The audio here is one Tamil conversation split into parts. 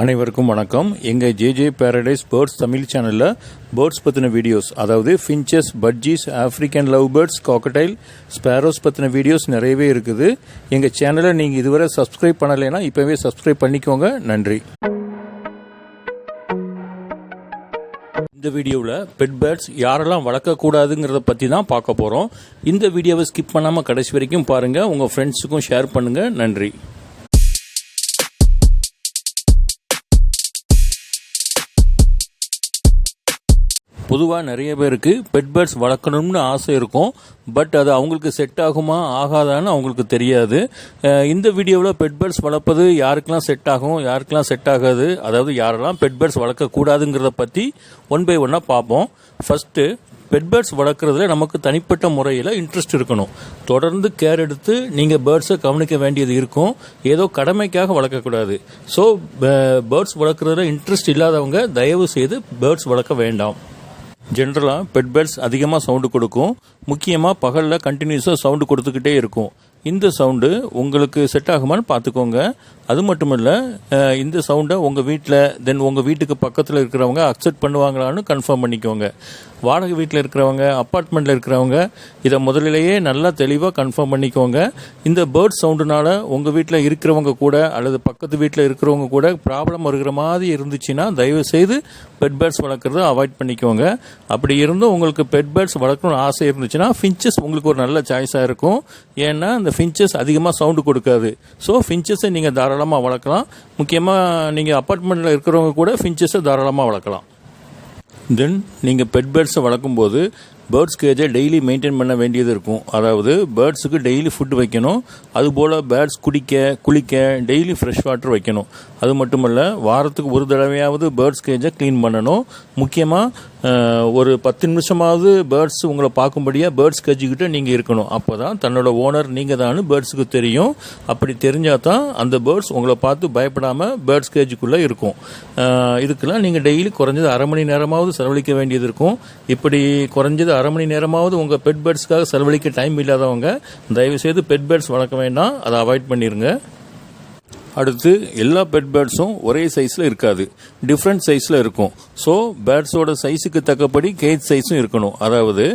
அனைவருக்கும் வணக்கம். எங்கள் ஜேஜே பேரடைஸ் பேர்ட்ஸ் தமிழ் சேனலில் பேர்ட்ஸ் பற்றின வீடியோஸ், அதாவது finches, budgies, African love birds, cockatiel, sparrows பற்றின வீடியோஸ் நிறையவே இருக்குது. எங்கள் சேனலை நீங்கள் இதுவரை சப்ஸ்கிரைப் பண்ணலைன்னா இப்போவே சப்ஸ்கிரைப் பண்ணிக்கோங்க. நன்றி. இந்த வீடியோவில் பெட் பேர்ட்ஸ் யாரெல்லாம் வளர்க்கக்கூடாதுங்கிறத பற்றி தான் பார்க்க போகிறோம். இந்த வீடியோவை ஸ்கிப் பண்ணாமல் கடைசி வரைக்கும் பாருங்கள். உங்கள் ஃப்ரெண்ட்ஸுக்கும் ஷேர் பண்ணுங்கள். நன்றி. பொதுவாக நிறைய பேருக்கு பெட் பேர்ட்ஸ் வளர்க்கணும்னு ஆசை இருக்கும். பட் அது அவங்களுக்கு செட் ஆகுமா ஆகாதான்னு அவங்களுக்கு தெரியாது. இந்த வீடியோவில் பெட் பேர்ட்ஸ் வளர்ப்பது யாருக்கெல்லாம் செட் ஆகும், யாருக்கெல்லாம் செட் ஆகாது, அதாவது யாரெல்லாம் பெட் பேர்ட்ஸ் வளர்க்கக்கூடாதுங்கிறத பற்றி ஒன் பை ஒன்னாக பார்ப்போம். ஃபஸ்ட்டு, பெட் பேர்ட்ஸ் வளர்க்குறதுல நமக்கு தனிப்பட்ட முறையில் இன்ட்ரெஸ்ட் இருக்கணும். தொடர்ந்து கேர் எடுத்து நீங்கள் பேர்ட்ஸை கவனிக்க வேண்டியது இருக்கும். ஏதோ கடமைக்காக வளர்க்கக்கூடாது. ஸோ பேர்ட்ஸ் வளர்க்குறதுல இன்ட்ரெஸ்ட் இல்லாதவங்க தயவு செய்து பேர்ட்ஸ் வளர்க்க வேண்டாம். ஜென்ரலாக பெட் பேர்ட்ஸ் அதிகமாக சவுண்டு கொடுக்கும். முக்கியமாக பகலில் கண்டினியூஸாக சவுண்டு கொடுத்துக்கிட்டே இருக்கும். இந்த சவுண்டு உங்களுக்கு செட் ஆகுமான்னு பார்த்துக்கோங்க. அது மட்டும் இல்லை, இந்த சவுண்டை உங்கள் வீட்டில் தென் உங்கள் வீட்டுக்கு பக்கத்தில் இருக்கிறவங்க அக்செப்ட் பண்ணுவாங்களான்னு கன்ஃபார்ம் பண்ணிக்கோங்க. வாடகை வீட்டில் இருக்கிறவங்க, அப்பார்ட்மெண்ட்டில் இருக்கிறவங்க இதை முதலிலேயே நல்லா தெளிவாக கன்ஃபார்ம் பண்ணிக்கோங்க. இந்த பேர்ட் சவுண்டுனால உங்கள் வீட்டில் இருக்கிறவங்க கூட அல்லது பக்கத்து வீட்டில் இருக்கிறவங்க கூட ப்ராப்ளம் வருகிற மாதிரி இருந்துச்சுன்னா தயவுசெய்து பெட் பேர்ட்ஸ் வளர்க்குறத அவாய்ட் பண்ணிக்கோங்க. அப்படி இருந்தும் உங்களுக்கு பெட் பேர்ட்ஸ் வளர்க்கணும்னு ஆசை இருந்துச்சுன்னா ஃபின்ச்சஸ் உங்களுக்கு ஒரு நல்ல சாய்ஸாக இருக்கும். ஏன்னா இந்த ஃபின்ச்சஸ் அதிகமாக சவுண்டு கொடுக்காது. ஸோ ஃபின்ச்சஸை நீங்கள் தாராளமாக வளர்க்கலாம். முக்கியமாக நீங்கள் அப்பார்ட்மெண்ட்டில் இருக்கிறவங்க கூட ஃபின்ச்சஸை தாராளமாக வளர்க்கலாம். தென் நீங்கள் பெட் பேர்ட்ஸை வளர்க்கும்போது பேர்ட்ஸ் கேஜை டெய்லி மெயின்டைன் பண்ண வேண்டியது இருக்கும். அதாவது பேர்ட்ஸுக்கு டெய்லி ஃபுட் வைக்கணும். அதுபோல் பேர்ட்ஸ் குளிக்க டெய்லி ஃப்ரெஷ் வாட்டர் வைக்கணும். அது மட்டும் இல்லை, வாரத்துக்கு ஒரு தடவையாவது பேர்ட்ஸ் கேஜை க்ளீன் பண்ணணும். முக்கியமாக ஒரு 10 நிமிஷமாவது பேர்ட்ஸ் உங்களை பார்க்கும்படியாக பேர்ட்ஸ் கேஜுக்கிட்ட நீங்கள் இருக்கணும். அப்போ தான் தன்னோட ஓனர் நீங்கள் தான் பேர்ட்ஸுக்கு தெரியும். அப்படி தெரிஞ்சால் தான் அந்த பேர்ட்ஸ் உங்களை பார்த்து பயப்படாமல் பேர்ட்ஸ் கேஜுக்குள்ளே இருக்கும். இதுக்கெல்லாம் நீங்கள் டெய்லி குறைஞ்சது அரை மணி நேரமாவது செலவழிக்க வேண்டியது இருக்கும். இப்படி குறைஞ்சது அரை மணி நேரமாவது உங்கள் பெட் பேர்ட்ஸ்க்காக செலவழிக்க டைம் இல்லாதவங்க தயவுசெய்து பெட் பேர்ட்ஸ் வளர்க்க வேண்டாம். அதை அவாய்ட் பண்ணிடுங்க. அடுத்து, எல்லா பெட் பேர்ட்ஸும் ஒரே சைஸில் இருக்காது, டிஃப்ரெண்ட் சைஸில் இருக்கும். ஸோ பேர்ட்ஸோட சைஸுக்கு தக்கபடி கேஜ் சைஸும் இருக்கணும். அதாவது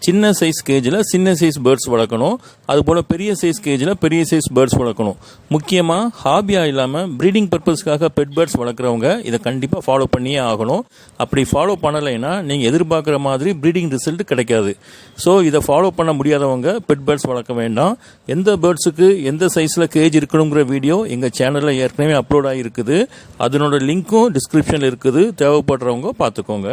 சின்ன சைஸ் கேஜில் சின்ன சைஸ் பேர்ட்ஸ் வளர்க்கணும். அதுபோல் பெரிய சைஸ் கேஜில் பெரிய சைஸ் பேர்ட்ஸ் வளர்க்கணும். முக்கியமாக ஹாபியாக இல்லாமல் ப்ரீடிங் பர்பஸ்க்காக பெட் பேர்ட்ஸ் வளர்க்குறவங்க இதை கண்டிப்பாக ஃபாலோ பண்ணியே ஆகணும். அப்படி ஃபாலோ பண்ணலைன்னா நீங்கள் எதிர்பார்க்குற மாதிரி ப்ரீடிங் ரிசல்ட் கிடைக்காது. ஸோ இதை ஃபாலோ பண்ண முடியாதவங்க பெட் பேர்ட்ஸ் வளர்க்க வேண்டாம். எந்த பேர்ட்ஸுக்கு எந்த சைஸில் கேஜ் இருக்கணுங்கிற வீடியோ எங்கள் சேனலில் ஏற்கனவே அப்லோட் ஆகிருக்குது. அதனோட லிங்க்கும் டிஸ்கிரிப்ஷனில் இருக்குது. தேவைப்படுறவங்க பார்த்துக்கோங்க.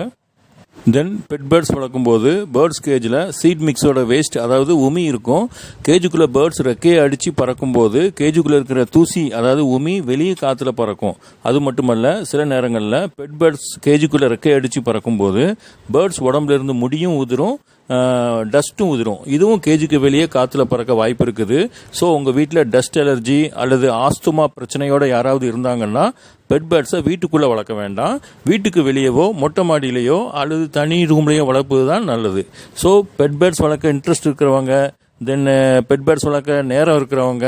தென் பெட் பேர்ட்ஸ் வளர்க்கும்போது பேர்ட்ஸ் கேஜில் சீட் மிக்ஸோட வேஸ்ட், அதாவது உமி இருக்கும். கேஜுக்குள்ளே பேர்ட்ஸ் ரெக்கையை அடித்து பறக்கும்போது கேஜுக்குள்ளே இருக்கிற தூசி, அதாவது உமி வெளியே காற்றுல பறக்கும். அது மட்டுமல்ல, சில நேரங்களில் பெட் பேர்ட்ஸ் கேஜுக்குள்ளே ரெக்கையை அடித்து பறக்கும்போது பேர்ட்ஸ் உடம்புல இருந்து முடியும் உதிரும், டஸ்ட்டும் உதிரும். இதுவும் கேஜுக்கு வெளியே காற்றுல பறக்க வாய்ப்பு இருக்குது. ஸோ உங்கள் வீட்டில் டஸ்ட் அலர்ஜி அல்லது ஆஸ்துமா பிரச்சனையோடு யாராவது இருந்தாங்கன்னா பெட் பேர்ட்ஸை வீட்டுக்குள்ளே வளர்க்க வேண்டாம். வீட்டுக்கு வெளியவோ மொட்டை மாடியிலையோ அல்லது தனி ரூம்லேயோ வளர்ப்பது தான் நல்லது. ஸோ பெட் பேர்ட்ஸ் வளர்க்க இன்ட்ரெஸ்ட் இருக்கிறவங்க, தென் பெட் பேர்ட்ஸ் வளர்க்க நேரம் இருக்கிறவங்க,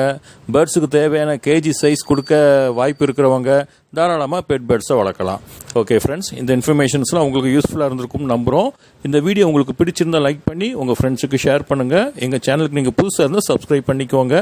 பேர்ட்ஸுக்கு தேவையான கேஜி சைஸ் கொடுக்க வாய்ப்பு இருக்கிறவங்க தாராளமாக பெட் பேர்ட்ஸை வளர்க்கலாம். ஓகே ஃப்ரெண்ட்ஸ், இந்த இன்ஃபர்மேஷன்ஸ்லாம் உங்களுக்கு யூஸ்ஃபுல்லாக இருந்திருக்கும் நம்புகிறோம். இந்த வீடியோ உங்களுக்கு பிடிச்சிருந்தால் லைக் பண்ணி உங்கள் ஃப்ரெண்ட்ஸுக்கு ஷேர் பண்ணுங்கள். எங்கள் சேனலுக்கு நீங்கள் புதுசாக இருந்தால் சப்ஸ்கிரைப் பண்ணிக்கோங்க.